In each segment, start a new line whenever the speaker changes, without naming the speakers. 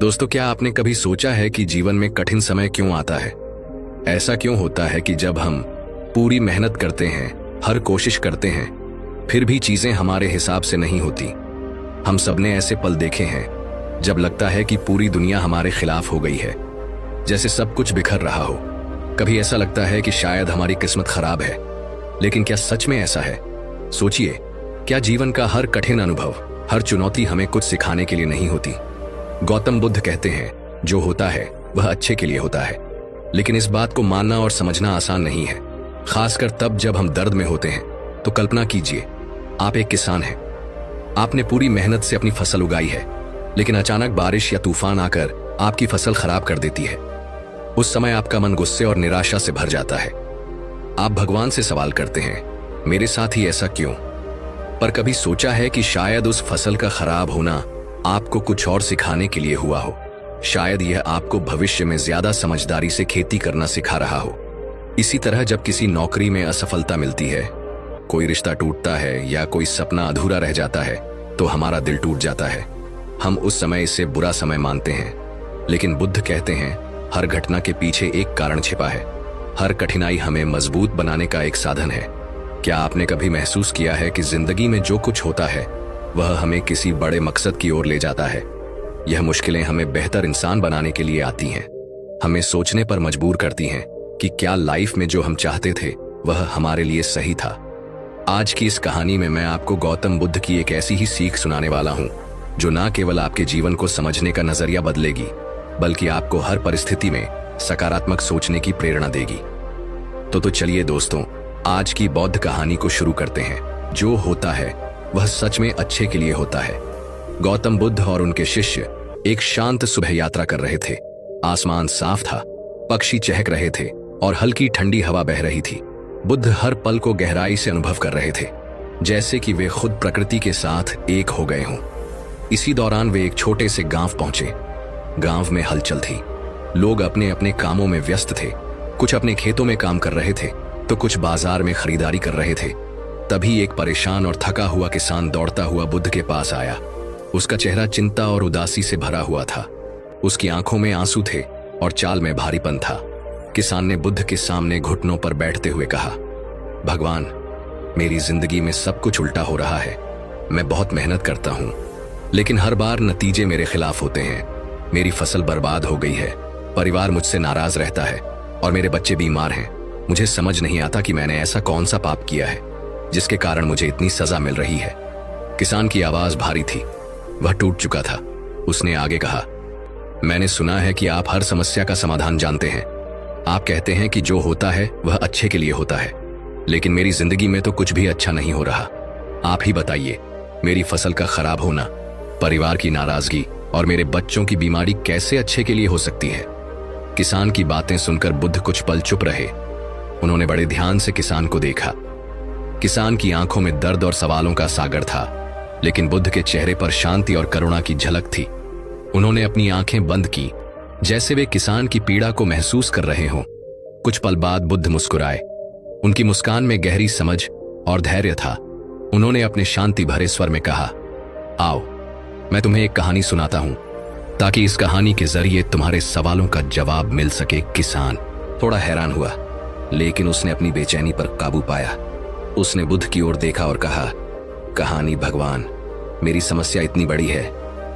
दोस्तों, क्या आपने कभी सोचा है कि जीवन में कठिन समय क्यों आता है? ऐसा क्यों होता है कि जब हम पूरी मेहनत करते हैं, हर कोशिश करते हैं, फिर भी चीजें हमारे हिसाब से नहीं होती? हम सबने ऐसे पल देखे हैं जब लगता है कि पूरी दुनिया हमारे खिलाफ हो गई है, जैसे सब कुछ बिखर रहा हो। कभी ऐसा लगता है कि शायद हमारी किस्मत खराब है, लेकिन क्या सच में ऐसा है? सोचिए, क्या जीवन का हर कठिन अनुभव, हर चुनौती हमें कुछ सिखाने के लिए नहीं होती? गौतम बुद्ध कहते हैं, जो होता है वह अच्छे के लिए होता है। लेकिन इस बात को मानना और समझना आसान नहीं है, खासकर तब जब हम दर्द में होते हैं। तो कल्पना कीजिए, आप एक किसान हैं। आपने पूरी मेहनत से अपनी फसल उगाई है, लेकिन अचानक बारिश या तूफान आकर आपकी फसल खराब कर देती है। उस समय आपका मन गुस्से और निराशा से भर जाता है। आप भगवान से सवाल करते हैं, मेरे साथ ही ऐसा क्यों? पर कभी सोचा है कि शायद उस फसल का खराब होना आपको कुछ और सिखाने के लिए हुआ हो? शायद यह आपको भविष्य में ज्यादा समझदारी से खेती करना सिखा रहा हो। इसी तरह जब किसी नौकरी में असफलता मिलती है, कोई रिश्ता टूटता है या कोई सपना अधूरा रह जाता है, तो हमारा दिल टूट जाता है। हम उस समय इसे बुरा समय मानते हैं, लेकिन बुद्ध कहते हैं, हर घटना के पीछे एक कारण छिपा है। हर कठिनाई हमें मजबूत बनाने का एक साधन है। क्या आपने कभी महसूस किया है कि जिंदगी में जो कुछ होता है वह हमें किसी बड़े मकसद की ओर ले जाता है? यह मुश्किलें हमें बेहतर इंसान बनाने के लिए आती हैं, हमें सोचने पर मजबूर करती हैं कि क्या लाइफ में जो हम चाहते थे वह हमारे लिए सही था। आज की इस कहानी में मैं आपको गौतम बुद्ध की एक ऐसी ही सीख सुनाने वाला हूं, जो न केवल आपके जीवन को समझने का नजरिया बदलेगी, बल्कि आपको हर परिस्थिति में सकारात्मक सोचने की प्रेरणा देगी। तो चलिए दोस्तों, आज की बौद्ध कहानी को शुरू करते हैं। जो होता है वह सच में अच्छे के लिए होता है। गौतम बुद्ध और उनके शिष्य एक शांत सुबह यात्रा कर रहे थे। आसमान साफ था, पक्षी चहक रहे थे और हल्की ठंडी हवा बह रही थी। बुद्ध हर पल को गहराई से अनुभव कर रहे थे, जैसे कि वे खुद प्रकृति के साथ एक हो गए हों। इसी दौरान वे एक छोटे से गांव पहुंचे। गांव में हलचल थी, लोग अपने अपने कामों में व्यस्त थे। कुछ अपने खेतों में काम कर रहे थे, तो कुछ बाजार में खरीदारी कर रहे थे। तभी एक परेशान और थका हुआ किसान दौड़ता हुआ बुद्ध के पास आया। उसका चेहरा चिंता और उदासी से भरा हुआ था। उसकी आंखों में आंसू थे और चाल में भारीपन था। किसान ने बुद्ध के सामने घुटनों पर बैठते हुए कहा, भगवान, मेरी जिंदगी में सब कुछ उल्टा हो रहा है। मैं बहुत मेहनत करता हूं, लेकिन हर बार नतीजे मेरे खिलाफ होते हैं। मेरी फसल बर्बाद हो गई है, परिवार मुझसे नाराज रहता है और मेरे बच्चे बीमार हैं। मुझे समझ नहीं आता कि मैंने ऐसा कौन सा पाप किया है जिसके कारण मुझे इतनी सजा मिल रही है। किसान की आवाज भारी थी, वह टूट चुका था। उसने आगे कहा, मैंने सुना है कि आप हर समस्या का समाधान जानते हैं। आप कहते हैं कि जो होता है वह अच्छे के लिए होता है, लेकिन मेरी जिंदगी में तो कुछ भी अच्छा नहीं हो रहा। आप ही बताइए, मेरी फसल का खराब होना, परिवार की नाराजगी और मेरे बच्चों की बीमारी कैसे अच्छे के लिए हो सकती है? किसान की बातें सुनकर बुद्ध कुछ पल चुप रहे। उन्होंने बड़े ध्यान से किसान को देखा। किसान की आंखों में दर्द और सवालों का सागर था, लेकिन बुद्ध के चेहरे पर शांति और करुणा की झलक थी। उन्होंने अपनी आंखें बंद की, जैसे वे किसान की पीड़ा को महसूस कर रहे हों। कुछ पल बाद बुद्ध मुस्कुराए। उनकी मुस्कान में गहरी समझ और धैर्य था। उन्होंने अपने शांति भरे स्वर में कहा, आओ, मैं तुम्हें एक कहानी सुनाता हूं, ताकि इस कहानी के जरिए तुम्हारे सवालों का जवाब मिल सके। किसान थोड़ा हैरान हुआ, लेकिन उसने अपनी बेचैनी पर काबू पाया। उसने बुद्ध की ओर देखा और कहा, कहानी भगवान, मेरी समस्या इतनी बड़ी है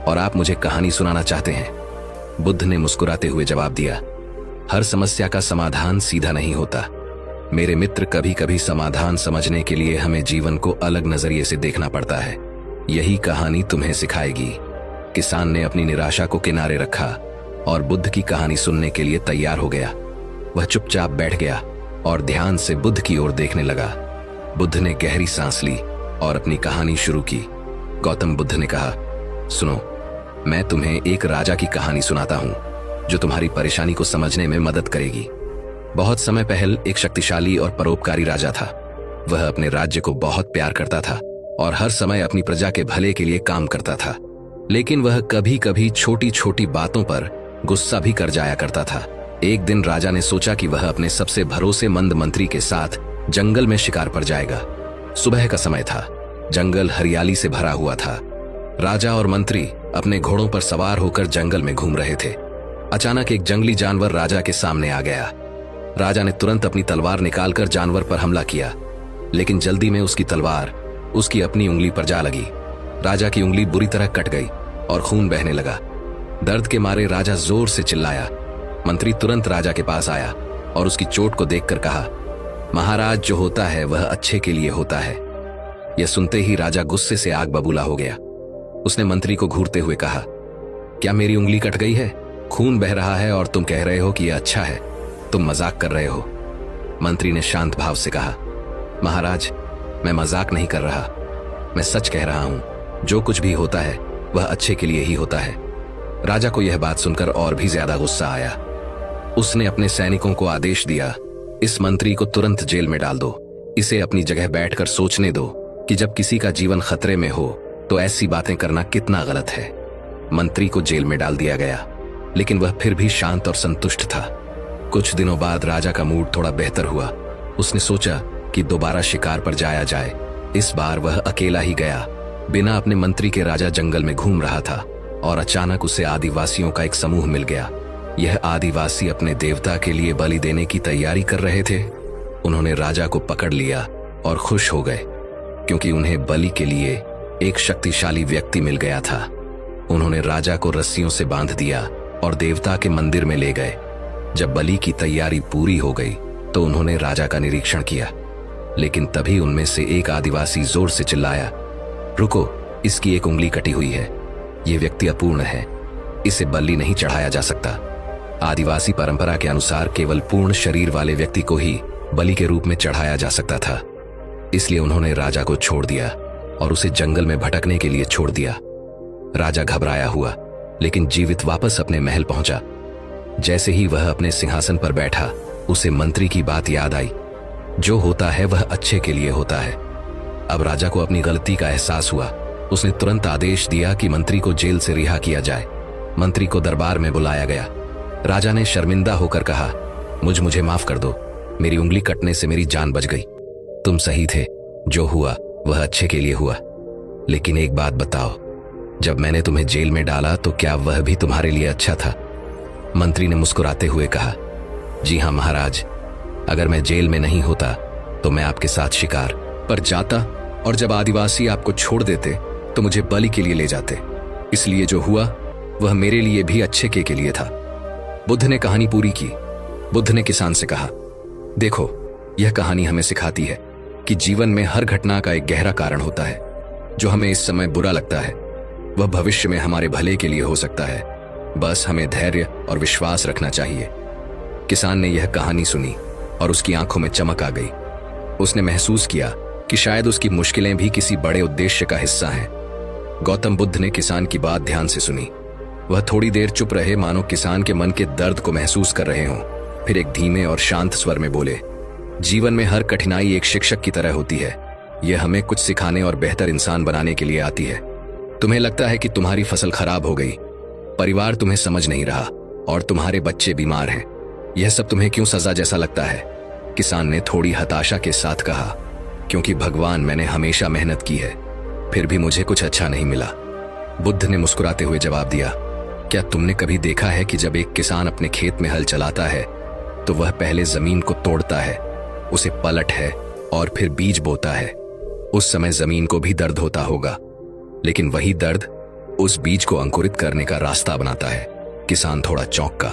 और आप मुझे कहानी सुनाना चाहते हैं? बुद्ध ने मुस्कुराते हुए जवाब दिया, हर समस्या का समाधान सीधा नहीं होता मेरे मित्र। कभी कभी समाधान समझने के लिए हमें जीवन को अलग नजरिए से देखना पड़ता है। यही कहानी तुम्हें सिखाएगी। किसान ने अपनी निराशा को किनारे रखा और बुद्ध की कहानी सुनने के लिए तैयार हो गया। वह चुपचाप बैठ गया और ध्यान से बुद्ध की ओर देखने लगा। बुद्ध ने गहरी सांस ली और अपनी कहानी शुरू की। गौतम बुद्ध ने कहा, सुनो, मैं तुम्हें एक राजा की कहानी सुनाता हूं, जो तुम्हारी परेशानी को समझने में मदद करेगी। बहुत समय पहले एक शक्तिशाली और परोपकारी राजा था। वह अपने राज्य को बहुत प्यार करता था और हर समय अपनी प्रजा के भले के लिए काम करता था। लेकिन वह कभी कभी छोटी छोटी बातों पर गुस्सा भी कर जाया करता था। एक दिन राजा ने सोचा कि वह अपने सबसे भरोसेमंद मंत्री के साथ जंगल में शिकार पर जाएगा। सुबह का समय था, जंगल हरियाली से भरा हुआ था। राजा और मंत्री अपने घोड़ों पर सवार होकर जंगल में घूम रहे थे। अचानक एक जंगली जानवर राजा के सामने आ गया। राजा ने तुरंत अपनी तलवार निकालकर जानवर पर हमला किया, लेकिन जल्दी में उसकी तलवार उसकी अपनी उंगली पर जा लगी। राजा की उंगली बुरी तरह कट गई और खून बहने लगा। दर्द के मारे राजा जोर से चिल्लाया। मंत्री तुरंत राजा के पास आया और उसकी चोट को देखकर कहा, महाराज, जो होता है वह अच्छे के लिए होता है। यह सुनते ही राजा गुस्से से आग बबूला हो गया। उसने मंत्री को घूरते हुए कहा, क्या मेरी उंगली कट गई है? खून बह रहा है और तुम कह रहे हो कि यह अच्छा है? तुम मजाक कर रहे हो। मंत्री ने शांत भाव से कहा, महाराज, मैं मजाक नहीं कर रहा, मैं सच कह रहा हूं। जो कुछ भी होता है वह अच्छे के लिए ही होता है। राजा को यह बात सुनकर और भी ज्यादा गुस्सा आया। उसने अपने सैनिकों को आदेश दिया, इस मंत्री को तुरंत जेल में डाल दो। इसे अपनी जगह बैठकर सोचने दो कि जब किसी का जीवन खतरे में हो तो ऐसी बातें करना कितना गलत है। मंत्री को जेल में डाल दिया गया, लेकिन वह फिर भी शांत और संतुष्ट था। कुछ दिनों बाद राजा का मूड थोड़ा बेहतर हुआ। उसने सोचा कि दोबारा शिकार पर जाया जाए। इस बार वह अकेला ही गया। बिना अपने मंत्री के राजा जंगल में घूम रहा था और अचानक उसे आदिवासियों का एक समूह मिल गया। यह आदिवासी अपने देवता के लिए बलि देने की तैयारी कर रहे थे। उन्होंने राजा को पकड़ लिया और खुश हो गए, क्योंकि उन्हें बलि के लिए एक शक्तिशाली व्यक्ति मिल गया था। उन्होंने राजा को रस्सियों से बांध दिया और देवता के मंदिर में ले गए। जब बलि की तैयारी पूरी हो गई तो उन्होंने राजा का निरीक्षण किया, लेकिन तभी उनमें से एक आदिवासी जोर से चिल्लाया, रुको, इसकी एक उंगली कटी हुई है। ये व्यक्ति अपूर्ण है, इसे बलि नहीं चढ़ाया जा सकता। आदिवासी परंपरा के अनुसार केवल पूर्ण शरीर वाले व्यक्ति को ही बलि के रूप में चढ़ाया जा सकता था। इसलिए उन्होंने राजा को छोड़ दिया और उसे जंगल में भटकने के लिए छोड़ दिया। राजा घबराया हुआ, लेकिन जीवित वापस अपने महल पहुंचा। जैसे ही वह अपने सिंहासन पर बैठा, उसे मंत्री की बात याद आई, जो होता है वह अच्छे के लिए होता है। अब राजा को अपनी गलती का एहसास हुआ। उसने तुरंत आदेश दिया कि मंत्री को जेल से रिहा किया जाए। मंत्री को दरबार में बुलाया गया। राजा ने शर्मिंदा होकर कहा, मुझे माफ कर दो, मेरी उंगली कटने से मेरी जान बच गई। तुम सही थे, जो हुआ वह अच्छे के लिए हुआ। लेकिन एक बात बताओ, जब मैंने तुम्हें जेल में डाला तो क्या वह भी तुम्हारे लिए अच्छा था? मंत्री ने मुस्कुराते हुए कहा, जी हाँ महाराज, अगर मैं जेल में नहीं होता तो मैं आपके साथ शिकार पर जाता, और जब आदिवासी आपको छोड़ देते तो मुझे बलि के लिए ले जाते। इसलिए जो हुआ वह मेरे लिए भी अच्छे के लिए था। बुद्ध ने कहानी पूरी की। बुद्ध ने किसान से कहा, देखो, यह कहानी हमें सिखाती है कि जीवन में हर घटना का एक गहरा कारण होता है। जो हमें इस समय बुरा लगता है वह भविष्य में हमारे भले के लिए हो सकता है। बस हमें धैर्य और विश्वास रखना चाहिए। किसान ने यह कहानी सुनी और उसकी आंखों में चमक आ गई। उसने महसूस किया कि शायद उसकी मुश्किलें भी किसी बड़े उद्देश्य का हिस्सा हैं। गौतम बुद्ध ने किसान की बात ध्यान से सुनी। वह थोड़ी देर चुप रहे, मानो किसान के मन के दर्द को महसूस कर रहे हों। फिर एक धीमे और शांत स्वर में बोले, जीवन में हर कठिनाई एक शिक्षक की तरह होती है। यह हमें कुछ सिखाने और बेहतर इंसान बनाने के लिए आती है। तुम्हें लगता है कि तुम्हारी फसल खराब हो गई, परिवार तुम्हें समझ नहीं रहा और तुम्हारे बच्चे बीमार हैं। यह सब तुम्हें क्यों सजा जैसा लगता है? किसान ने थोड़ी हताशा के साथ कहा, क्योंकि भगवान, मैंने हमेशा मेहनत की है, फिर भी मुझे कुछ अच्छा नहीं मिला। बुद्ध ने मुस्कुराते हुए जवाब दिया, क्या तुमने कभी देखा है कि जब एक किसान अपने खेत में हल चलाता है तो वह पहले जमीन को तोड़ता है, उसे पलट है और फिर बीज बोता है। उस समय जमीन को भी दर्द होता होगा, लेकिन वही दर्द उस बीज को अंकुरित करने का रास्ता बनाता है। किसान थोड़ा चौंका।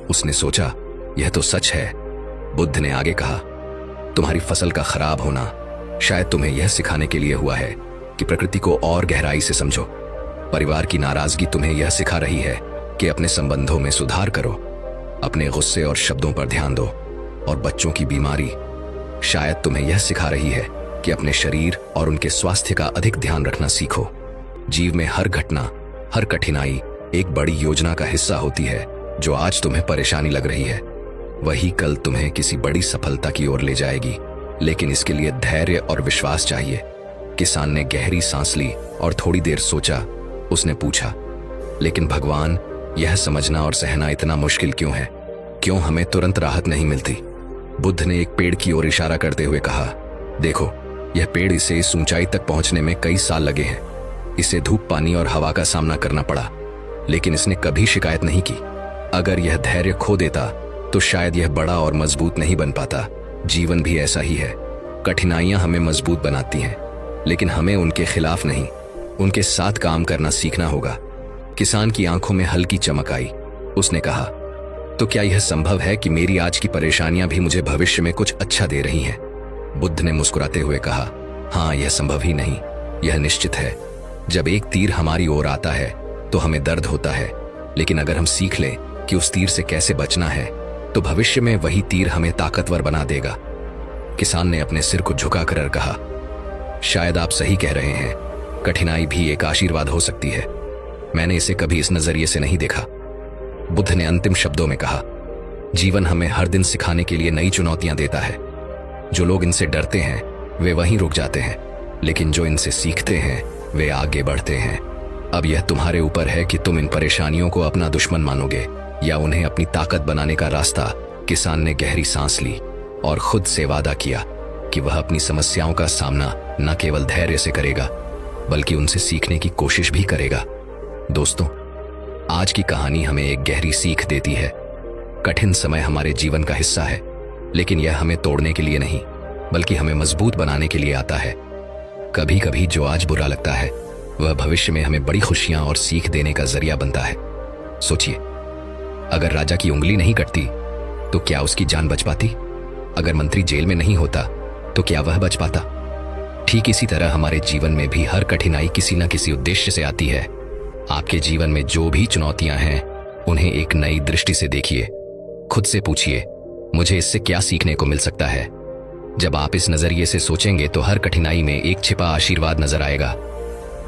उसने सोचा, यह तो सच है। बुद्ध ने आगे कहा, तुम्हारी फसल का खराब होना शायद तुम्हें यह सिखाने के लिए हुआ है कि प्रकृति को और गहराई से समझो। परिवार की नाराजगी तुम्हें यह सिखा रही है कि अपने संबंधों में सुधार करो। अपने गुस्से और शब्दों पर ध्यान दो। और बच्चों की बीमारी शायद तुम्हें यह सिखा रही है कि अपने शरीर और उनके स्वास्थ्य का अधिक ध्यान रखना सीखो। जीव में हर घटना, हर कठिनाई एक बड़ी योजना का हिस्सा होती है। जो आज तुम्हें परेशानी लग रही है वही कल तुम्हें किसी बड़ी सफलता की ओर ले जाएगी, लेकिन इसके लिए धैर्य और विश्वास चाहिए। किसान ने गहरी सांस ली और थोड़ी देर सोचा। उसने पूछा, लेकिन भगवान, यह समझना और सहना इतना मुश्किल क्यों है? क्यों हमें तुरंत राहत नहीं मिलती? बुद्ध ने एक पेड़ की ओर इशारा करते हुए कहा, देखो, यह पेड़, इसे इस ऊंचाई तक पहुंचने में कई साल लगे हैं। इसे धूप, पानी और हवा का सामना करना पड़ा, लेकिन इसने कभी शिकायत नहीं की। अगर यह धैर्य खो देता तो शायद यह बड़ा और मजबूत नहीं बन पाता। जीवन भी ऐसा ही है। कठिनाइयां हमें मजबूत बनाती हैं, लेकिन हमें उनके खिलाफ नहीं, उनके साथ काम करना सीखना होगा। किसान की आंखों में हल्की चमक आई। उसने कहा, तो क्या यह संभव है कि मेरी आज की परेशानियां भी मुझे भविष्य में कुछ अच्छा दे रही हैं? बुद्ध ने मुस्कुराते हुए कहा, हाँ, यह संभव ही नहीं, यह निश्चित है। जब एक तीर हमारी ओर आता है तो हमें दर्द होता है, लेकिन अगर हम सीख लें कि उस तीर से कैसे बचना है तो भविष्य में वही तीर हमें ताकतवर बना देगा। किसान ने अपने सिर को झुकाकर कहा, शायद आप सही कह रहे हैं, कठिनाई भी एक आशीर्वाद हो सकती है। मैंने इसे कभी इस नजरिए से नहीं देखा। बुद्ध ने अंतिम शब्दों में कहा, जीवन हमें हर दिन सिखाने के लिए नई चुनौतियां देता है। जो लोग इनसे डरते हैं वे वहीं रुक जाते हैं, लेकिन जो इनसे सीखते हैं वे आगे बढ़ते हैं। अब यह तुम्हारे ऊपर है कि तुम इन परेशानियों को अपना दुश्मन मानोगे या उन्हें अपनी ताकत बनाने का रास्ता। किसान ने गहरी सांस ली और खुद से वादा किया कि वह अपनी समस्याओं का सामना न केवल धैर्य से करेगा बल्कि उनसे सीखने की कोशिश भी करेगा। दोस्तों, आज की कहानी हमें एक गहरी सीख देती है। कठिन समय हमारे जीवन का हिस्सा है, लेकिन यह हमें तोड़ने के लिए नहीं बल्कि हमें मजबूत बनाने के लिए आता है। कभी कभी जो आज बुरा लगता है वह भविष्य में हमें बड़ी खुशियां और सीख देने का जरिया बनता है। सोचिए, अगर राजा की उंगली नहीं कटती तो क्या उसकी जान बच पाती? अगर मंत्री जेल में नहीं होता तो क्या वह बच पाता? ठीक इसी तरह हमारे जीवन में भी हर कठिनाई किसी न किसी उद्देश्य से आती है। आपके जीवन में जो भी चुनौतियां हैं उन्हें एक नई दृष्टि से देखिए। खुद से पूछिए, मुझे इससे क्या सीखने को मिल सकता है? जब आप इस नजरिए से सोचेंगे तो हर कठिनाई में एक छिपा आशीर्वाद नजर आएगा।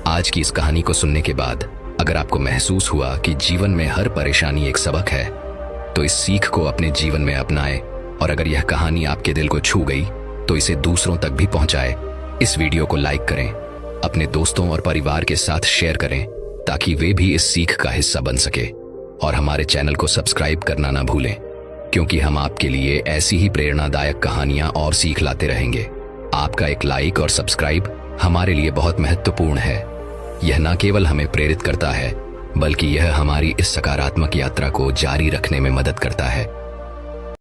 आज की इस कहानी को सुनने के बाद अगर आपको महसूस हुआ कि जीवन में हर परेशानी एक सबक है, तो इस सीख को अपने जीवन में अपनाएं। और अगर यह कहानी आपके दिल को छू गई तो इसे दूसरों तक भी पहुंचाएं। इस वीडियो को लाइक करें, अपने दोस्तों और परिवार के साथ शेयर करें ताकि वे भी इस सीख का हिस्सा बन सके। और हमारे चैनल को सब्सक्राइब करना ना भूलें, क्योंकि हम आपके लिए ऐसी ही प्रेरणादायक कहानियां और सीख लाते रहेंगे। आपका एक लाइक और सब्सक्राइब हमारे लिए बहुत महत्वपूर्ण है। यह न केवल हमें प्रेरित करता है बल्कि यह हमारी इस सकारात्मक यात्रा को जारी रखने में मदद करता है।